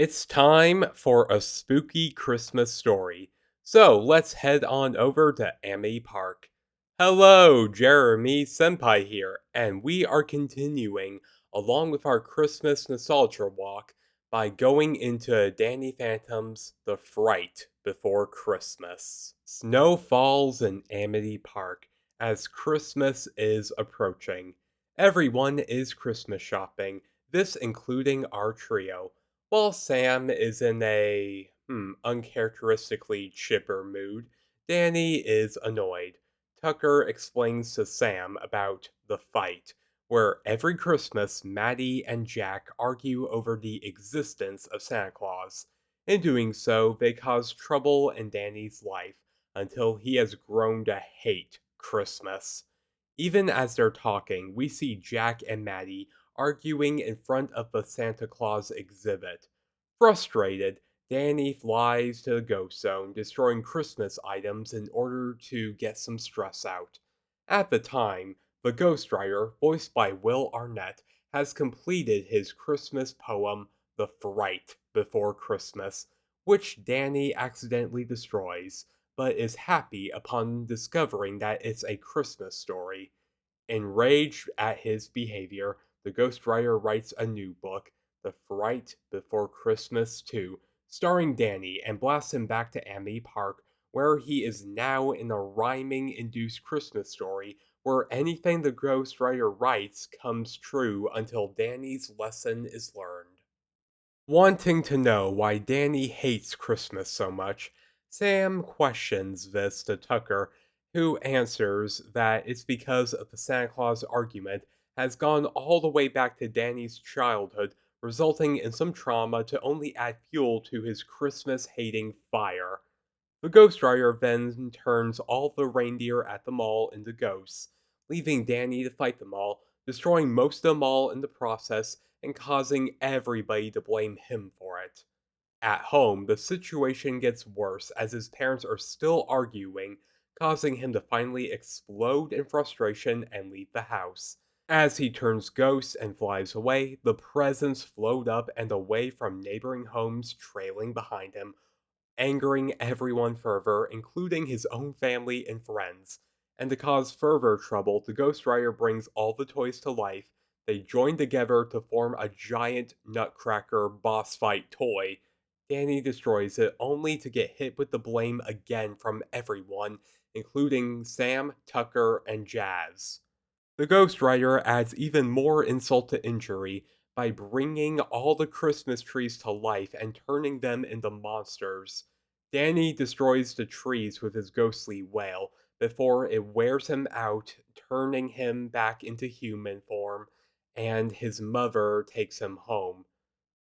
It's time for a spooky Christmas story. So let's head on over to Amity Park. Hello, Jeremy Senpai here, and we are continuing along with our Christmas nostalgia walk by going into Danny Phantom's The Fright Before Christmas. Snow falls in Amity Park as Christmas is approaching. Everyone is Christmas shopping, this including our trio. While Sam is in a uncharacteristically chipper mood, Danny is annoyed. Tucker explains to Sam about the fight, where every Christmas Maddie and Jack argue over the existence of Santa Claus. In doing so, they cause trouble in Danny's life until he has grown to hate Christmas. Even as they're talking, we see Jack and Maddie arguing in front of the Santa Claus exhibit. Frustrated, Danny flies to the ghost zone, destroying Christmas items in order to get some stress out. At the time, the Ghost Rider, voiced by Will Arnett, has completed his Christmas poem, The Fright Before Christmas, which Danny accidentally destroys, but is happy upon discovering that it's a Christmas story. Enraged at his behavior, the Ghost Rider writes a new book, The Fright Before Christmas 2, starring Danny, and blasts him back to Amity Park, where he is now in a rhyming induced Christmas story where anything the Ghost Rider writes comes true until Danny's lesson is learned. Wanting to know why Danny hates Christmas so much, Sam questions this to Tucker, who answers that it's because of the Santa Claus argument has gone all the way back to Danny's childhood, resulting in some trauma to only add fuel to his Christmas hating fire. The Ghost Rider then turns all the reindeer at the mall into ghosts, leaving Danny to fight them all, destroying most of them all in the process and causing everybody to blame him for it. At home, the situation gets worse as his parents are still arguing, causing him to finally explode in frustration and leave the house. As he turns ghost and flies away, the presents float up and away from neighboring homes trailing behind him, angering everyone further, including his own family and friends. And to cause further trouble, the Ghost Rider brings all the toys to life. They join together to form a giant Nutcracker boss fight toy. Danny destroys it only to get hit with the blame again from everyone, including Sam, Tucker, and Jazz. The Ghost Rider adds even more insult to injury by bringing all the Christmas trees to life and turning them into monsters. Danny destroys the trees with his ghostly wail before it wears him out, turning him back into human form, and his mother takes him home.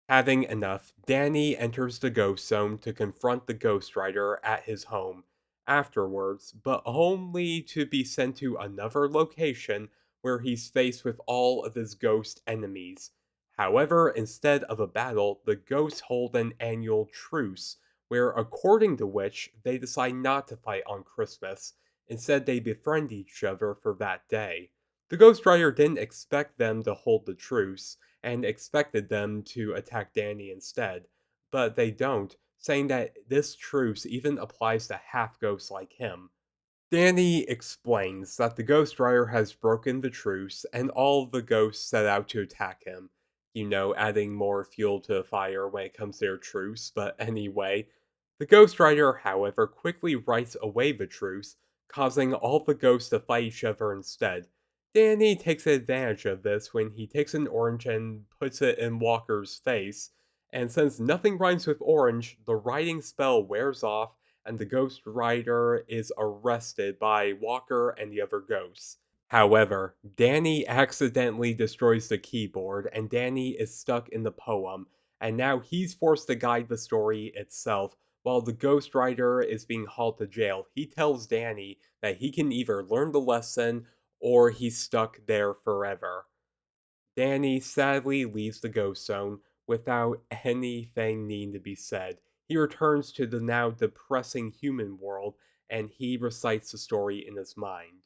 Having enough, Danny enters the Ghost Zone to confront the Ghost Rider at his home. Afterwards, but only to be sent to another location where he's faced with all of his ghost enemies. However, instead of a battle, the ghosts hold an annual truce, where according to which they decide not to fight on Christmas. Instead, they befriend each other for that day. The Ghost Rider didn't expect them to hold the truce and expected them to attack Danny instead, but they don't, saying that this truce even applies to half ghosts like him. Danny explains that the Ghost Rider has broken the truce and all the ghosts set out to attack him. Adding more fuel to the fire when it comes to their truce, but anyway. The Ghost Rider, however, quickly writes away the truce, causing all the ghosts to fight each other instead. Danny takes advantage of this when he takes an orange and puts it in Walker's face, and since nothing rhymes with orange, the writing spell wears off and the Ghost Rider is arrested by Walker and the other ghosts. However, Danny accidentally destroys the keyboard and Danny is stuck in the poem, and now he's forced to guide the story itself. While the Ghost Rider is being hauled to jail, he tells Danny that he can either learn the lesson or he's stuck there forever. Danny sadly leaves the ghost zone without anything needing to be said. He returns to the now depressing human world and he recites the story in his mind.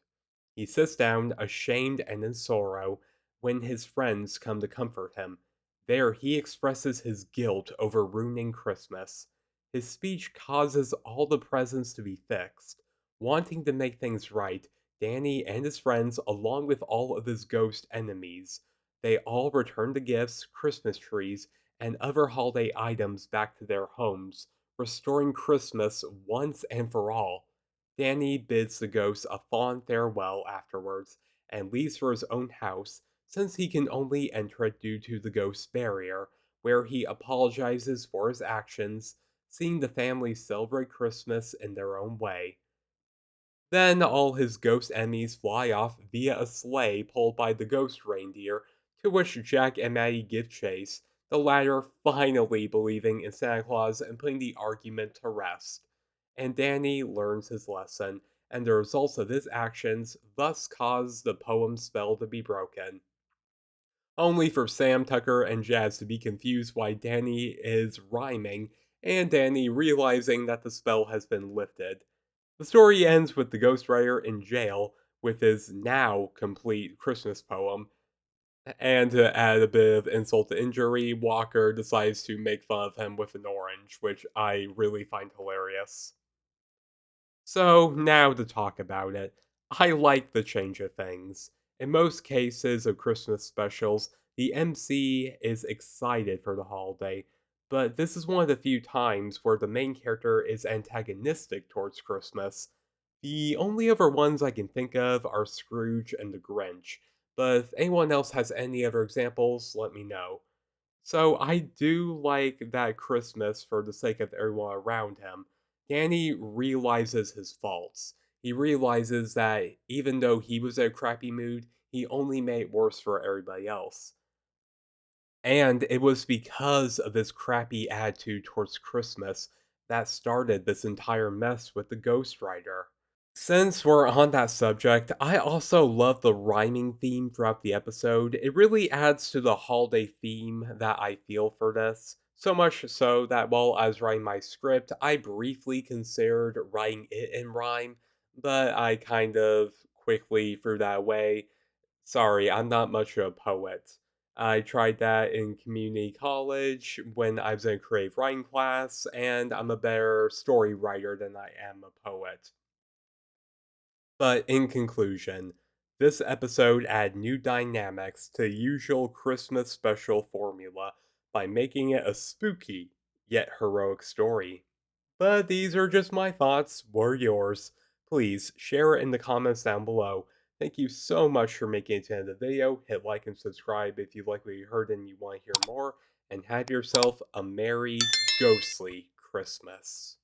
He sits down, ashamed and in sorrow, when his friends come to comfort him. There, he expresses his guilt over ruining Christmas. His speech causes all the presents to be fixed. Wanting to make things right, Danny and his friends, along with all of his ghost enemies, they all return the gifts, Christmas trees, and other holiday items back to their homes, restoring Christmas once and for all. Danny bids the ghosts a fond farewell afterwards and leaves for his own house, since he can only enter it due to the ghost barrier, where he apologizes for his actions, seeing the family celebrate Christmas in their own way. Then all his ghost enemies fly off via a sleigh pulled by the ghost reindeer, to which Jack and Maddie give chase, the latter finally believing in Santa Claus and putting the argument to rest. And Danny learns his lesson, and the results of his actions thus cause the poem spell to be broken. Only for Sam, Tucker, and Jazz to be confused why Danny is rhyming, and Danny realizing that the spell has been lifted. The story ends with the ghostwriter in jail with his now complete Christmas poem, and to add a bit of insult to injury, Walker decides to make fun of him with an orange, which I really find hilarious. So, now to talk about it. I like the change of things. In most cases of Christmas specials, the MC is excited for the holiday, but this is one of the few times where the main character is antagonistic towards Christmas. The only other ones I can think of are Scrooge and the Grinch, but if anyone else has any other examples, let me know. So I do like that Christmas, for the sake of everyone around him, Danny realizes his faults. He realizes that even though he was in a crappy mood, he only made it worse for everybody else. And it was because of his crappy attitude towards Christmas that started this entire mess with the ghostwriter. Since we're on that subject, I also love the rhyming theme throughout the episode. It really adds to the holiday theme that I feel for this. So much so that while I was writing my script, I briefly considered writing it in rhyme, but I kind of quickly threw that away. Sorry, I'm not much of a poet. I tried that in community college when I was in a creative writing class, and I'm a better story writer than I am a poet. But in conclusion, this episode add new dynamics to the usual Christmas special formula by making it a spooky yet heroic story. But these are just my thoughts, what are yours? Please share it in the comments down below. Thank you so much for making it to the end of the video. Hit like and subscribe if you like what you heard and you want to hear more. And have yourself a merry, ghostly Christmas.